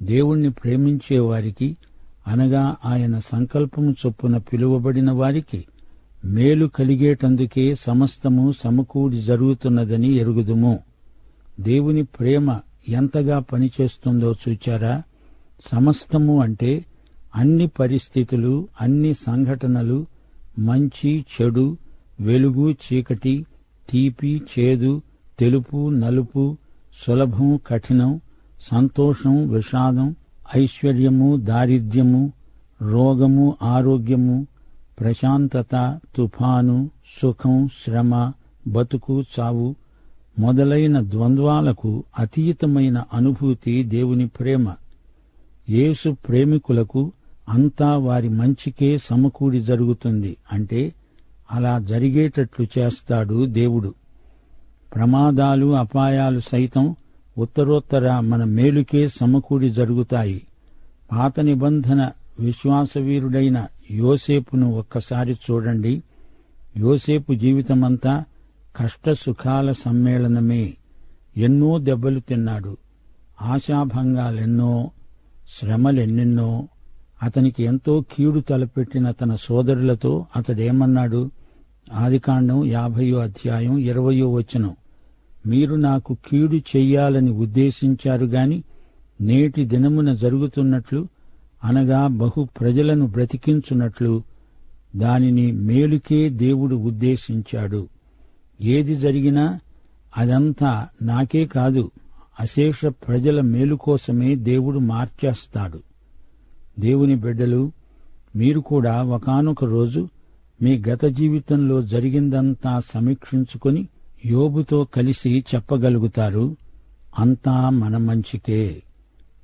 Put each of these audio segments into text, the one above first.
దేవుణ్ణి ప్రేమించే వారికి, అనగా ఆయన సంకల్పము చొప్పున పిలువబడిన వారికి మేలు కలిగేటందుకే సమస్తము సమకూడి జరుగుతున్నదని ఎరుగుదుము. దేవుని ప్రేమ ఎంతగా పనిచేస్తుందో చూచారా? సమస్తము అంటే అన్ని పరిస్థితులు, అన్ని సంఘటనలు, మంచి చెడు, వెలుగు చీకటి, తీపి చేదు, తెలుపు నలుపు, సులభం కఠినం, సంతోషం విషాదం, ఐశ్వర్యము దారిద్ర్యము, రోగము ఆరోగ్యము, ప్రశాంతత తుఫాను, సుఖం శ్రమ, బతుకు చావు మొదలైన ద్వంద్వాలకు అతీతమైన అనుభూతి దేవుని ప్రేమ. యేసు ప్రేమికులకు అంతా వారి మంచికే సమకూడి జరుగుతుంది. అంటే అలా జరిగేటట్లు చేస్తాడు దేవుడు. ప్రమాదాలు అపాయాలు సైతం ఉత్తరోత్తర మన మేలుకే సమకూడి జరుగుతాయి. పాత నిబంధన విశ్వాసవీరుడైన యోసేపును ఒక్కసారి చూడండి. యోసేపు జీవితమంతా కష్టసుఖాల సమ్మేళనమే. ఎన్నో దెబ్బలు తిన్నాడు, ఆశాభంగాలెన్నో, శ్రమలెన్నెన్నో. అతనికి ఎంతో కీడు తలపెట్టిన తన సోదరులతో అతడేమన్నాడు? ఆదికాండం 50వ అధ్యాయం 20వ వచనం, మీరు నాకు కీడు చెయ్యాలని ఉద్దేశించారు గాని నేటి దినమున జరుగుతున్నట్లు, అనగా బహు ప్రజలను బ్రతికించున్నట్లు దానిని మేలుకే దేవుడు ఉద్దేశించాడు. ఏది జరిగినా అదంతా నాకే కాదు, అశేష ప్రజల మేలు కోసమే దేవుడు మార్చేస్తాడు. దేవుని బిడ్డలు, మీరు కూడా ఒకానొక రోజు మీ గత జీవితంలో జరిగిందంతా సమీక్షించుకుని యోబుతో కలిసి చెప్పగలుగుతారు, అంతా మన మంచికే.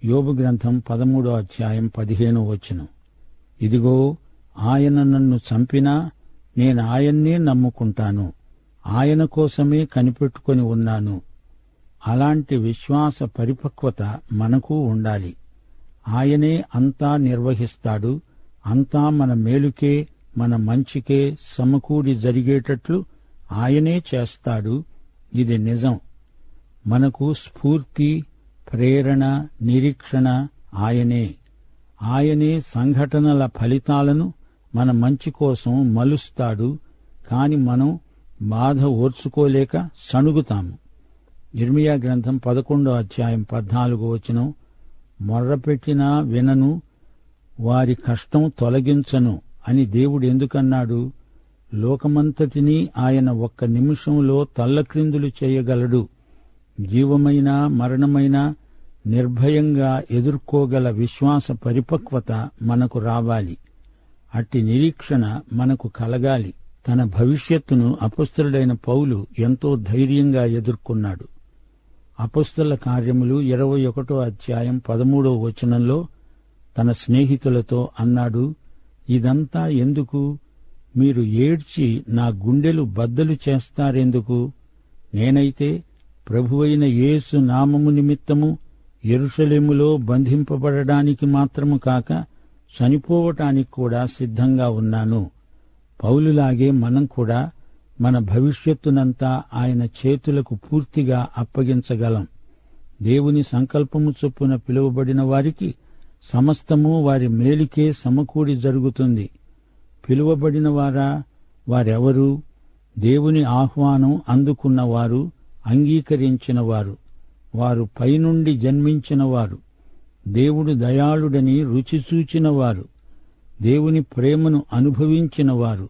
యోబు గ్రంథం 13వ అధ్యాయం 15వ వచనం. ఇదిగో, ఆయన నన్ను చంపినా నేనాయన్నే నమ్ముకుంటాను, ఆయన కోసమే కనిపెట్టుకొని ఉన్నాను. అలాంటి విశ్వాస పరిపక్వత మనకు ఉండాలి. ఆయనే అంతా నిర్వహిస్తాడు. అంతా మన మేలుకే, మన మంచికే సమకూడి జరిగేటట్లు ఆయనే చేస్తాడు. ఇది నిజం. మనకు స్ఫూర్తి, ప్రేరణ, నిరీక్షణ ఆయనే. ఆయనే సంఘటనల ఫలితాలను మన మంచి కోసం మలుస్తాడు. కాని మనం బాధ ఓర్చుకోలేక సణుగుతాము. ఇర్మియా గ్రంథం 11వ అధ్యాయం 14వ వచనం, మొర్రపెట్టినా వినను, వారి కష్టం తొలగించను అని దేవుడు ఎందుకన్నాడు? లోకమంతటినీ ఆయన ఒక్క నిమిషంలో తల్లక్రిందులు చేయగలడు. జీవమైన మరణమైన నిర్భయంగా ఎదుర్కోగల విశ్వాస పరిపక్వత మనకు రావాలి. అట్టి నిరీక్షణ మనకు కలగాలి. తన భవిష్యత్తును అపొస్తలుడైన పౌలు ఎంతో ధైర్యంగా ఎదుర్కొన్నాడు. అపొస్తల కార్యములు 21వ అధ్యాయం 13వ వచనంలో తన స్నేహితులతో అన్నాడు, ఇదంతా ఎందుకు? మీరు ఏడ్చి నా గుండెలు బద్దలు చేస్తారెందుకు? నేనైతే ప్రభువైన యేసు నామము నిమిత్తము యెరూషలేములో బంధింపబడడానికి మాత్రము కాక చనిపోవటానికి కూడా సిద్ధంగా ఉన్నాను. పౌలులాగే మనం కూడా మన భవిష్యత్తునంతా ఆయన చేతులకు పూర్తిగా అప్పగించగలం. దేవుని సంకల్పము చొప్పున పిలువబడిన వారికి సమస్తము వారి మేలుకే సమకూడి జరుగుతుంది. పిలువబడిన వారా? వారెవరు? దేవుని ఆహ్వానం అందుకున్నవారు, అంగీకరించినవారు, వారు పైనుండి జన్మించినవారు, దేవుడు దయాళుడని రుచిచూచినవారు, దేవుని ప్రేమను అనుభవించినవారు.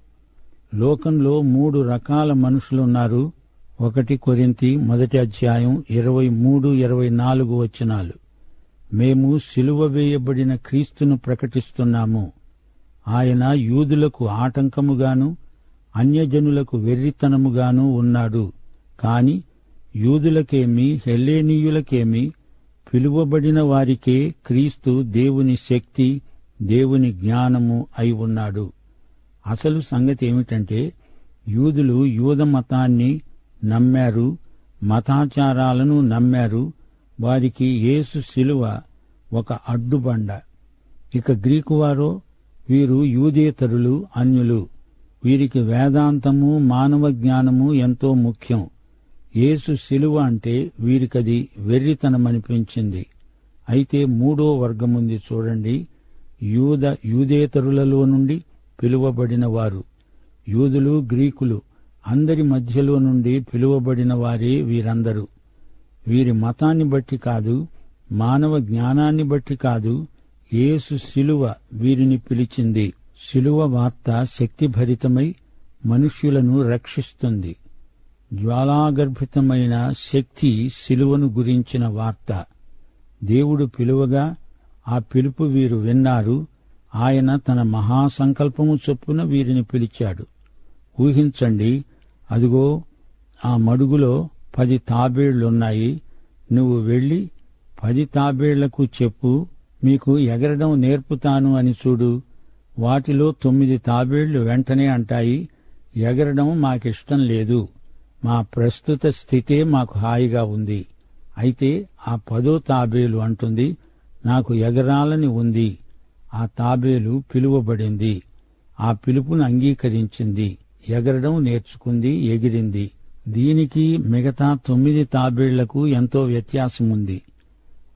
లోకంలో 3 రకాల మనుషులున్నారు. 1 కొరింథీ 1వ అధ్యాయం 23-24 వచనాలు. మేము సిలువ వేయబడిన క్రీస్తును ప్రకటిస్తున్నాము. ఆయన యూదులకు ఆటంకముగాను అన్యజనులకు వెర్రితనముగాను ఉన్నాడు. కాని యూదులకేమి హెల్లేనీయులకేమి పిలువబడిన వారికే క్రీస్తు దేవుని శక్తి, దేవుని జ్ఞానము అయి ఉన్నాడు. అసలు సంగతి ఏమిటంటే, యూదులు యూద మతాన్ని నమ్మారు, మతాచారాలను నమ్మారు. వారికి యేసు శిలువ ఒక అడ్డుబండ. ఇక గ్రీకువారో, వీరు యూదేతరులు, అన్యులు. వీరికి వేదాంతము, మానవ జ్ఞానము ఎంతో ముఖ్యం. యేసు శిలువ అంటే వీరికది వెర్రితనమనిపించింది. అయితే మూడో వర్గముంది చూడండి, యూదేతరులలో నుండి పిలువబడిన వారు. యూదులు, గ్రీకులు అందరి మధ్యలో నుండి పిలువబడిన వారే వీరందరూ. వీరి మతాన్ని బట్టి కాదు, మానవ జ్ఞానాన్ని బట్టి కాదు, యేసు శిలువ వీరిని పిలిచింది. శిలువ వార్త శక్తిభరితమై మనుష్యులను రక్షిస్తుంది. జ్వాలాగర్భితమైన శక్తి శిలువను గురించిన వార్త. దేవుడు పిలువగా ఆ పిలుపు వీరు విన్నారు. ఆయన తన మహాసంకల్పము చొప్పున వీరిని పిలిచాడు. ఊహించండి, అదిగో ఆ మడుగులో 10 తాబేళ్లున్నాయి. నువ్వు వెళ్లి 10 తాబేళ్లకు చెప్పు, మీకు ఎగరడం నేర్పుతాను అని చూడు. వాటిలో 9 తాబేళ్లు వెంటనే అంటాయి, ఎగరడం మాకిష్టం లేదు, మా ప్రస్తుత స్థితే మాకు హాయిగా ఉంది. అయితే ఆ 10వ తాబేలు అంటుంది, నాకు ఎగరాలని ఉంది. ఆ తాబేలు పిలువబడింది, ఆ పిలుపును అంగీకరించింది, ఎగరడం నేర్చుకుంది, ఎగిరింది. దీనికి మిగతా 9 తాబేళ్లకు ఎంతో వ్యత్యాసముంది.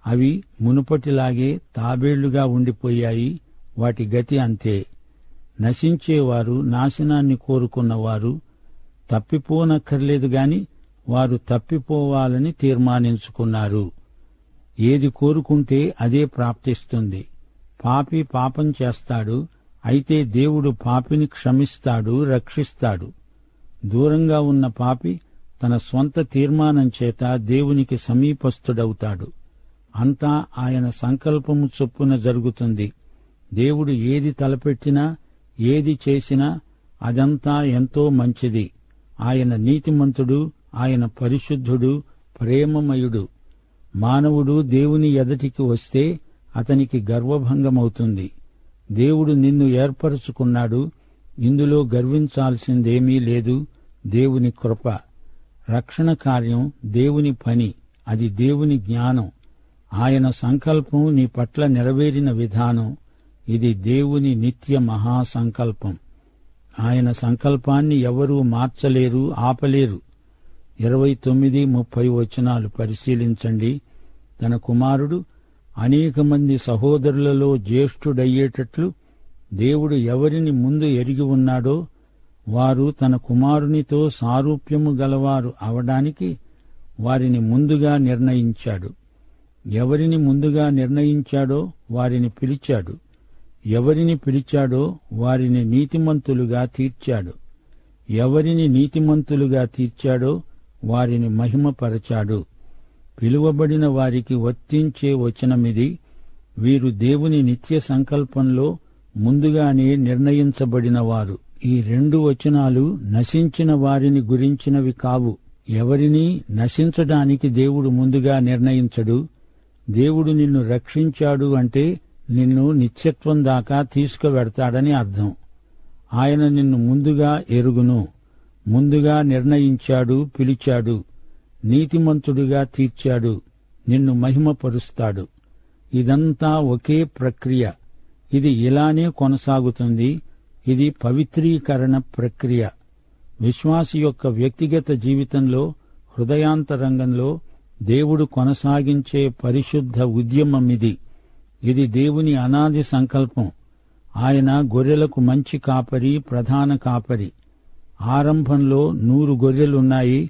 అవి మునుపటిలాగే తాబేళ్లుగా ఉండిపోయాయి. వాటి గతి అంతే. నశించేవారు, నాశనాన్ని కోరుకున్నవారు తప్పిపోనక్కర్లేదు గాని వారు తప్పిపోవాలని తీర్మానించుకున్నారు. ఏది కోరుకుంటే అదే ప్రాప్తిస్తుంది. పాపి పాపం చేస్తాడు, అయితే దేవుడు పాపిని క్షమిస్తాడు, రక్షిస్తాడు. దూరంగా ఉన్న పాపి తన స్వంత తీర్మానం చేత దేవునికి సమీపస్థుడవుతాడు. అంతా ఆయన సంకల్పము చొప్పున జరుగుతుంది. దేవుడు ఏది తలపెట్టినా, ఏది చేసినా అదంతా ఎంతో మంచిది. ఆయన నీతిమంతుడు, ఆయన పరిశుద్ధుడు, ప్రేమమయుడు. మానవుడు దేవుని ఎదటికి వస్తే అతనికి గర్వభంగమవుతుంది. దేవుడు నిన్ను ఏర్పరచుకున్నాడు, ఇందులో గర్వించాల్సిందేమీ లేదు. దేవుని కృప, రక్షణ కార్యం దేవుని పని, అది దేవుని జ్ఞానం. ఆయన సంకల్పం నీ పట్ల నెరవేరిన విధానం, ఇది దేవుని నిత్య మహాసంకల్పం. ఆయన సంకల్పాన్ని ఎవరూ మార్చలేరు, ఆపలేరు. 29-30 వచనాలు పరిశీలించండి. తన కుమారుడు అనేక మంది సహోదరులలో జ్యేష్ఠుడయ్యేటట్లు దేవుడు ఎవరిని ముందు ఎరిగి ఉన్నాడో వారు తన కుమారునితో సారూప్యము గలవారు అవడానికి వారిని ముందుగా నిర్ణయించాడు. ఎవరిని ముందుగా నిర్ణయించాడో వారిని పిలిచాడు. ఎవరిని పిలిచాడో వారిని నీతిమంతులుగా తీర్చాడు. ఎవరిని నీతిమంతులుగా తీర్చాడో వారిని మహిమపరచాడు. పిలువబడిన వారికి వర్తించే వచనమిది. వీరు దేవుని నిత్య సంకల్పంలో ముందుగానే నిర్ణయించబడినవారు. ఈ 2 వచనాలు నశించిన వారిని గురించినవి కావు. ఎవరినీ నశించడానికి దేవుడు ముందుగా నిర్ణయించడు. దేవుడు నిన్ను రక్షించాడు అంటే నిన్ను నిత్యత్వం దాకా తీసుకువెడతాడని అర్థం. ఆయన నిన్ను ముందుగా ఎరుగును, ముందుగా నిర్ణయించాడు, పిలిచాడు, నీతిమంతుడిగా తీర్చాడు, నిన్ను మహిమపరుస్తాడు. ఇదంతా ఒకే ప్రక్రియ. ఇది ఇలానే కొనసాగుతుంది. ఇది పవిత్రీకరణ ప్రక్రియ. విశ్వాసి యొక్క వ్యక్తిగత జీవితంలో, హృదయాంతరంగంలో దేవుడు కొనసాగించే పరిశుద్ధ ఉద్యమమిది. ఇది దేవుని అనాది సంకల్పం. ఆయన గొర్రెలకు మంచి కాపరి, ప్రధాన కాపరి. ఆరంభంలో 100 గొర్రెలున్నాయి.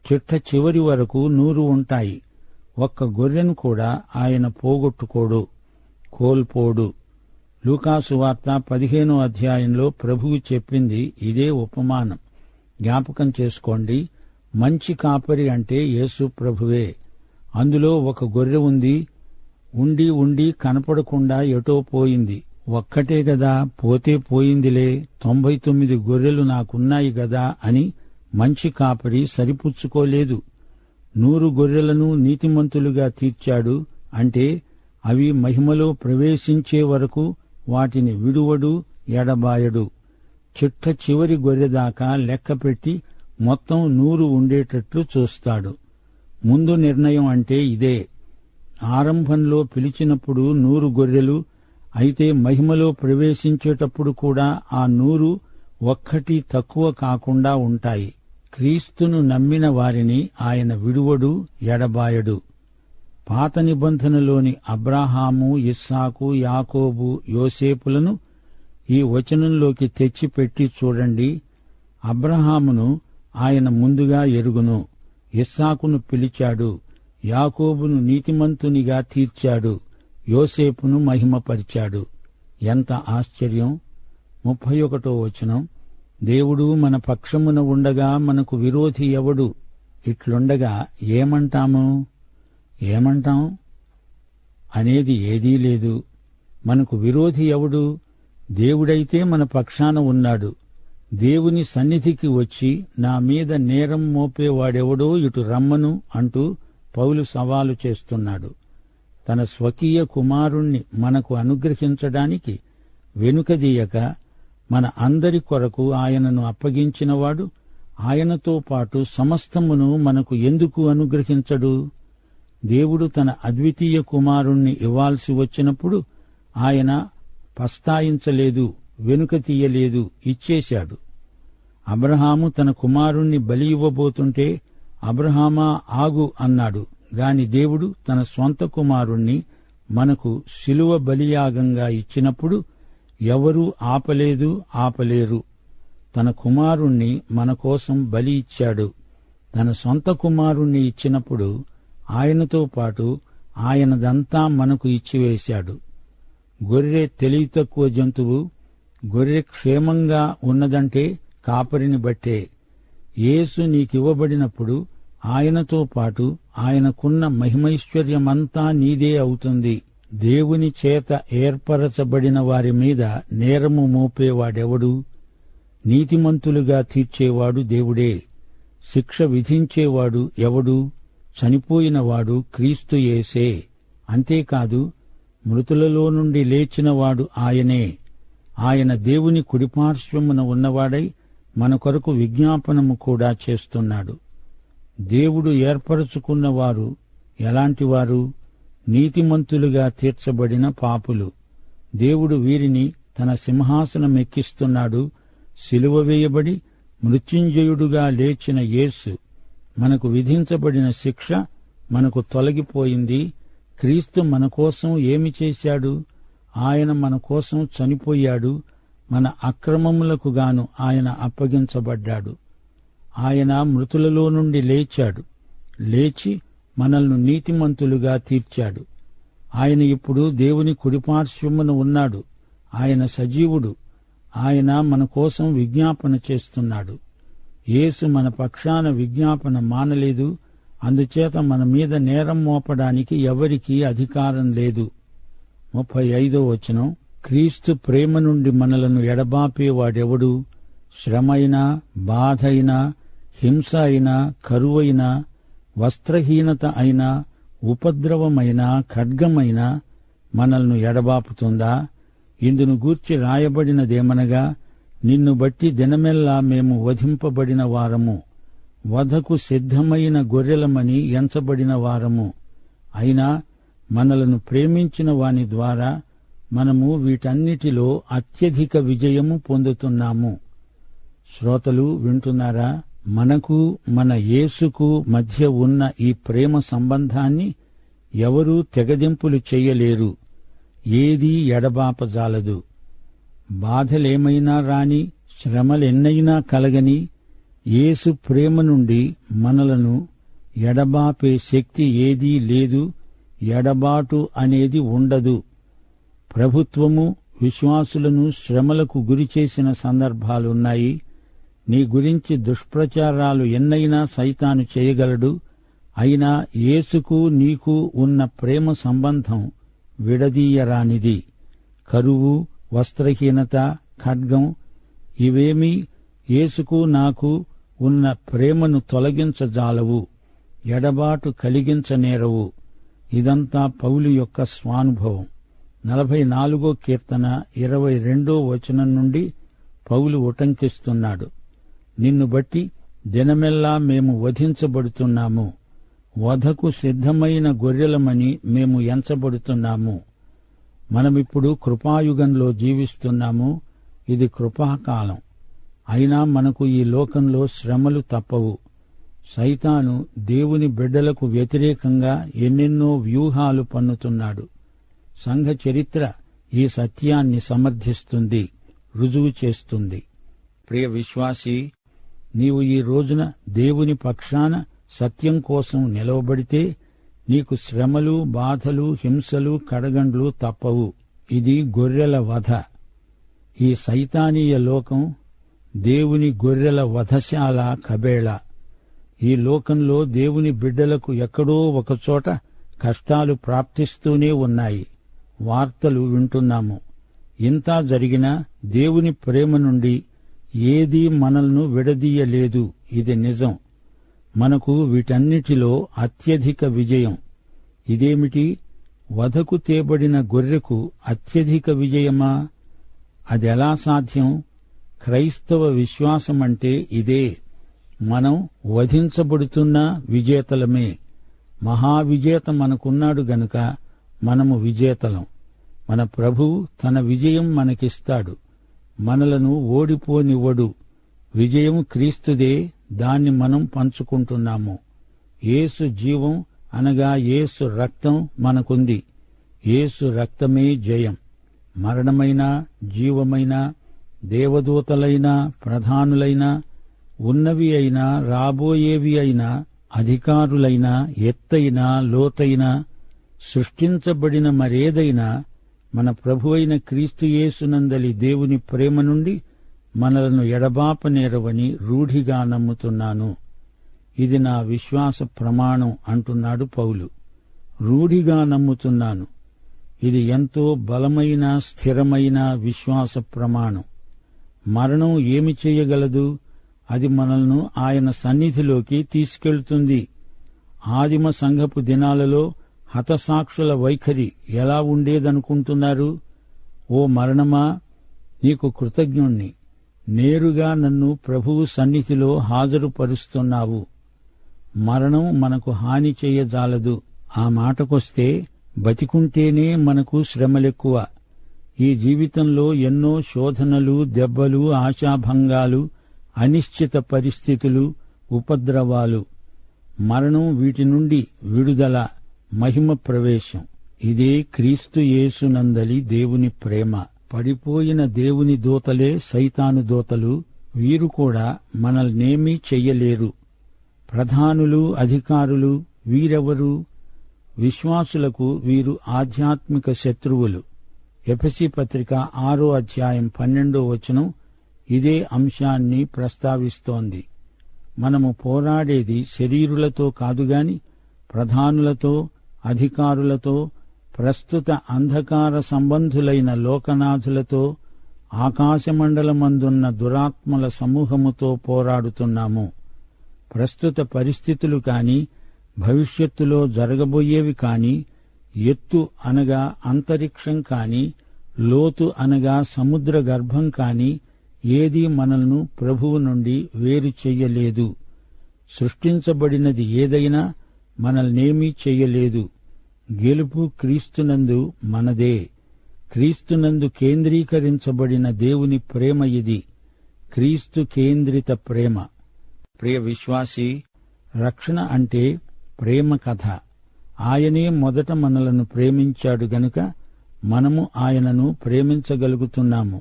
చిట్ట చివరి వరకు 100 ఉంటాయి. ఒక్క గొర్రెను కూడా ఆయన పోగొట్టుకోడు, కోల్పోడు. లూకాసు వార్త 15వ అధ్యాయంలో ప్రభువు చెప్పింది ఇదే ఉపమానం. జ్ఞాపకం చేసుకోండి. మంచి కాపరి అంటే యేసు ప్రభువే. అందులో ఒక గొర్రె ఉంది. ఉండి ఉండి కనపడకుండా ఎటో పోయింది. ఒక్కటే గదా, పోతే పోయిందిలే, 99 గొర్రెలు నాకున్నాయి గదా అని మంచి కాపరి సరిపుచ్చుకోలేదు. 100 గొర్రెలను నీతిమంతులుగా తీర్చాడు. అంటే అవి మహిమలో ప్రవేశించే వరకు వాటిని విడువడు, ఎడబాయడు. చిట్ట చివరి గొర్రెదాకా లెక్కపెట్టి మొత్తం 100 ఉండేటట్లు చూస్తాడు. ముందు నిర్ణయం అంటే ఇదే. ఆరంభంలో పిలిచినప్పుడు 100 గొర్రెలు, అయితే మహిమలో ప్రవేశించేటప్పుడు కూడా ఆ 100 ఒక్కటి తక్కువ కాకుండా ఉంటాయి. క్రీస్తును నమ్మిన వారిని ఆయన విడువడు, ఎడబాయడు. పాత నిబంధనలోని అబ్రాహాము, ఇస్సాకు, యాకోబు, యోసేపులను ఈ వచనంలోకి తెచ్చిపెట్టి చూడండి. అబ్రాహామును ఆయన ముందుగా ఎరుగును, ఇస్సాకును పిలిచాడు, యాకోబును నీతిమంతునిగా తీర్చాడు, యోసేపును మహిమపరిచాడు. ఎంత ఆశ్చర్యం! 31వ వచనం, దేవుడు మన పక్షమున ఉండగా మనకు విరోధి ఎవడు? ఇట్లుండగా ఏమంటాం అనేది ఏదీ లేదు. మనకు విరోధి ఎవడు? దేవుడైతే మన పక్షాన ఉన్నాడు. దేవుని సన్నిధికి వచ్చి నా మీద నేరం మోపేవాడెవడో ఇటు రమ్మను అంటూ పౌలు సవాలు చేస్తున్నాడు. తన స్వకీయ కుమారుణ్ణి మనకు అనుగ్రహించడానికి వెనుకదీయక మన అందరి కొరకు ఆయనను అప్పగించినవాడు ఆయనతో పాటు సమస్తమును మనకు ఎందుకు అనుగ్రహించడు? దేవుడు తన అద్వితీయ కుమారుణ్ణి ఇవ్వాల్సి వచ్చినప్పుడు ఆయన పస్తాయించలేదు, వెనుక తీయలేదు, ఇచ్చేశాడు. అబ్రహాము తన కుమారుణ్ణి బలి ఇవ్వబోతుంటే అబ్రహామా ఆగు అన్నాడు గాని దేవుడు తన స్వంత కుమారుణ్ణి మనకు శిలువ బలియాగంగా ఇచ్చినప్పుడు ఎవరూ ఆపలేరు. తన కుమారుణ్ణి మన కోసం బలి ఇచ్చాడు. తన సొంత కుమారుణ్ణి ఇచ్చినప్పుడు ఆయనతో పాటు ఆయనదంతా మనకు ఇచ్చివేశాడు. గొర్రె తెలివి తక్కువ జంతువు. గొర్రె క్షేమంగా ఉన్నదంటే కాపరిని బట్టే. యేసు నీకివ్వబడినప్పుడు ఆయనతో పాటు ఆయనకున్న మహిమైశ్వర్యమంతా నీదే అవుతుంది. దేవుని చేత ఏర్పరచబడిన వారి మీద నేరము మోపేవాడెవడు? నీతిమంతులుగా తీర్చేవాడు దేవుడే. శిక్ష విధించేవాడు ఎవడు? చనిపోయినవాడు క్రీస్తు యేసే. అంతేకాదు, మృతులలో నుండి లేచినవాడు ఆయనే. ఆయన దేవుని కుడిపార్శ్వమున ఉన్నవాడై మన కొరకు విజ్ఞాపనము కూడా చేస్తున్నాడు. దేవుడు ఏర్పరచుకున్నవారు ఎలాంటివారు? నీతిమంతులుగా తీర్చబడిన పాపులు. దేవుడు వీరిని తన సింహాసనమెక్కిస్తున్నాడు. సిలువ వేయబడి మృత్యుంజయుడుగా లేచిన యేసు మనకు విధించబడిన శిక్ష మనకు తొలగిపోయింది. క్రీస్తు మన కోసం ఏమి చేశాడు? ఆయన మన కోసం చనిపోయాడు. మన అక్రమములకు గాను ఆయన అప్పగించబడ్డాడు. ఆయన మృతులలో నుండి లేచాడు. లేచి మనల్ని నీతిమంతులుగా తీర్చాడు. ఆయన ఇప్పుడు దేవుని కుడిపార్శ్వమున ఉన్నాడు. ఆయన సజీవుడు. ఆయన మన కోసం విజ్ఞాపన చేస్తున్నాడు. యేసు మన పక్షాన విజ్ఞాపన మానలేదు. అందుచేత మన మీద నేరం మోపడానికి ఎవరికీ అధికారం లేదు. 35వ వచనం, క్రీస్తు ప్రేమ నుండి మనలను ఎడబాపేవాడెవడు? శ్రమైనా, బాధైనా, హింస అయినా, కరువైనా, వస్త్రహీనత అయినా, ఉపద్రవమైనా, ఖడ్గమైనా మనల్ని ఎడబాపుతుందా? ఇందును గూర్చి రాయబడినదేమనగా, నిన్ను బట్టి దినమెల్లా మేము వధింపబడిన వారము, వధకు సిద్ధమైన గొర్రెలమని ఎంచబడిన వారము. అయినా మనలను ప్రేమించిన వాని ద్వారా మనము వీటన్నిటిలో అత్యధిక విజయము పొందుతున్నాము. శ్రోతలు వింటున్నారా? మనకు మన యేసుకు మధ్య ఉన్న ఈ ప్రేమ సంబంధాన్ని ఎవరూ తెగదింపులు చెయ్యలేరు. ఏదీ ఎడబాపజాలదు. బాధలేమైనా రాని, శ్రమలెన్నైనా కలగని, యేసు ప్రేమ నుండి మనలను ఎడబాపే శక్తి ఏదీ లేదు. ఎడబాటు అనేది ఉండదు. ప్రభుత్వము విశ్వాసులను శ్రమలకు గురిచేసిన సందర్భాలున్నాయి. నీ గురించి దుష్ప్రచారాలు ఎన్నైనా సైతాను చేయగలడు. అయినా యేసుకు నీకు ఉన్న ప్రేమ సంబంధం విడదీయరానిది. కరువు, వస్త్రహీనత, ఖడ్గం ఇవేమీ యేసుకు నాకు ఉన్న ప్రేమను తొలగించజాలవు, ఎడబాటు కలిగించనేరవు. ఇదంతా పౌలు యొక్క స్వానుభవం. 44వ కీర్తన 22వ వచనం నుండి పౌలు ఉటంకిస్తున్నాడు. నిన్ను బట్టి దినమెల్లా మేము వధించబడుతున్నాము, వధకు సిద్ధమైన గొర్రెలమని మేము ఎంచబడుతున్నాము. మనమిప్పుడు కృపాయుగంలో జీవిస్తున్నాము. ఇది కృపాకాలం. అయినా మనకు ఈ లోకంలో శ్రమలు తప్పవు. సైతాను దేవుని బిడ్డలకు వ్యతిరేకంగా ఎన్నెన్నో వ్యూహాలు పన్నుతున్నాడు. సంఘ చరిత్ర ఈ సత్యాన్ని సమర్థిస్తుంది, రుజువు చేస్తుంది. ప్రియ విశ్వాసీ, నీవు ఈ రోజున దేవుని పక్షాన సత్యం కోసం నిలవబడితే నీకు శ్రమలు, బాధలు, హింసలు, కడగండ్లు తప్పవు. ఇది గొర్రెల వధ. ఈ సైతానీయ లోకం దేవుని గొర్రెల వధశాల కబేళ. ఈ లోకంలో దేవుని బిడ్డలకు ఎక్కడో ఒకచోట కష్టాలు ప్రాప్తిస్తూనే ఉన్నాయి. వార్తలు వింటున్నాము. ఇంతా జరిగినా దేవుని ప్రేమ నుండి ఏదీ మనల్ని విడదీయలేదు. ఇది నిజం. మనకు వీటన్నిటిలో అత్యధిక విజయం. ఇదేమిటి? వధకు తేబడిన గొర్రెకు అత్యధిక విజయమా? అదెలా సాధ్యం? క్రైస్తవ విశ్వాసమంటే ఇదే. మనం వధించబడుతున్నా విజేతలమే. మహావిజేత మనకున్నాడు గనుక మనము విజేతలం. మన ప్రభువు తన విజయం మనకిస్తాడు. మనలను ఓడిపోనివ్వడు. విజయం క్రీస్తుదే. దాన్ని మనం పంచుకుంటున్నాము. యేసు జీవం అనగా యేసు రక్తం మనకుంది. యేసు రక్తమే జయం. మరణమైనా, జీవమైనా, దేవదూతలైనా, ప్రధానులైనా, ఉన్నవి అయినా, రాబోయేవి అయినా, అధికారులైనా, ఎత్తైనా, లోతైనా, సృష్టించబడిన మరేదైనా మన ప్రభువైన క్రీస్తు యేసునందలి దేవుని ప్రేమ నుండి మనలను ఎడబాపనేరవని రూఢిగా నమ్ముతున్నాను. ఇది నా విశ్వాస ప్రమాణం అంటున్నాడు పౌలు. రూఢిగా నమ్ముతున్నాను. ఇది ఎంతో బలమైన, స్థిరమైన విశ్వాస ప్రమాణం. మరణం ఏమి చేయగలదు? అది మనల్ని ఆయన సన్నిధిలోకి తీసుకెళ్తుంది. ఆదిమ సంఘపు దినాలలో హతసాక్షుల వైఖరి ఎలా ఉండేదనుకుంటున్నారు? ఓ మరణమా, నీకు కృతజ్ఞుణ్ణి. నేరుగా నన్ను ప్రభువు సన్నిధిలో హాజరుపరుస్తున్నావు. మరణం మనకు హాని చేయజాలదు. ఆ మాటకొస్తే బతికుంటేనే మనకు శ్రమలెక్కువ. ఈ జీవితంలో ఎన్నో శోధనలు, దెబ్బలు, ఆశాభంగాలు, అనిశ్చిత పరిస్థితులు, ఉపద్రవాలు. మరణం వీటి నుండి విడుదల, మహిమ ప్రవేశం. ఇదే క్రీస్తు యేసునందలి దేవుని ప్రేమ. పడిపోయిన దేవుని దూతలే సైతాను దూతలు. వీరు కూడా మనల్నేమీ చెయ్యలేరు. ప్రధానులు, అధికారులు వీరెవరు? విశ్వాసులకు వీరు ఆధ్యాత్మిక శత్రువులు. ఎఫెసీ పత్రిక 6వ అధ్యాయం 12వ వచనం ఇదే అంశాన్ని ప్రస్తావిస్తోంది. మనము పోరాడేది శరీరులతో కాదుగాని ప్రధానులతో, అధికారులతో, ప్రస్తుత అంధకార సంబంధులైన లోకనాథులతో, ఆకాశమండలమందున్న దురాత్మల సమూహముతో పోరాడుతున్నాము. ప్రస్తుత పరిస్థితులు కాని, భవిష్యత్తులో జరగబోయేవి కాని, ఎత్తు అనగా అంతరిక్షం కాని, లోతు అనగా సముద్ర గర్భం కాని ఏదీ మనల్ని ప్రభువు నుండి వేరు చెయ్యలేదు. సృష్టించబడినది ఏదైనా మనల్నేమీ చెయ్యలేదు. గెలుపు క్రీస్తునందు మనదే. క్రీస్తునందు కేంద్రీకరించబడిన దేవుని ప్రేమ ఇది. క్రీస్తు కేంద్రిత ప్రేమ. ప్రియ విశ్వాసీ, రక్షణ అంటే ప్రేమ కథ. ఆయనే మొదట మనలను ప్రేమించాడు గనుక మనము ఆయనను ప్రేమించగలుగుతున్నాము.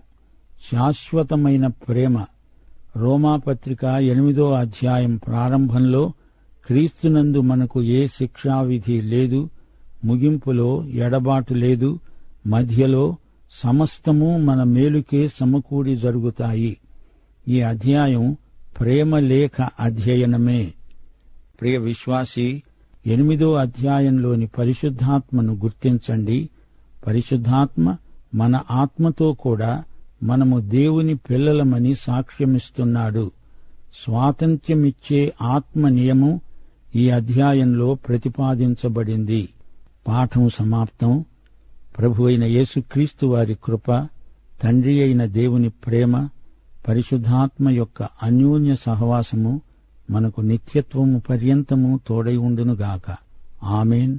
శాశ్వతమైన ప్రేమ. రోమాపత్రిక 8వ అధ్యాయం ప్రారంభంలో క్రీస్తునందు మనకు ఏ శిక్షావిధి లేదు, ముగింపులో ఎడబాటు లేదు, మధ్యలో సమస్తము మన మేలుకే సమకూడి జరుగుతాయి. ఈ అధ్యాయం ప్రేమలేఖ అధ్యయనమే. ప్రియ విశ్వాసీ, 8వ అధ్యాయంలోని పరిశుద్ధాత్మను గుర్తించండి. పరిశుద్ధాత్మ మన ఆత్మతో కూడా మనము దేవుని పిల్లలమని సాక్ష్యమిస్తున్నాడు. స్వాతంత్ర్యమిచ్చే ఆత్మ నియమం ఈ అధ్యాయంలో ప్రతిపాదించబడింది. పాఠం సమాప్తం. ప్రభువైన యేసుక్రీస్తు వారి కృప, తండ్రి అయిన దేవుని ప్రేమ, పరిశుద్ధాత్మ యొక్క అన్యోన్య సహవాసము మనకు నిత్యత్వము పర్యంతము తోడై ఉండునుగాక. ఆమేన్.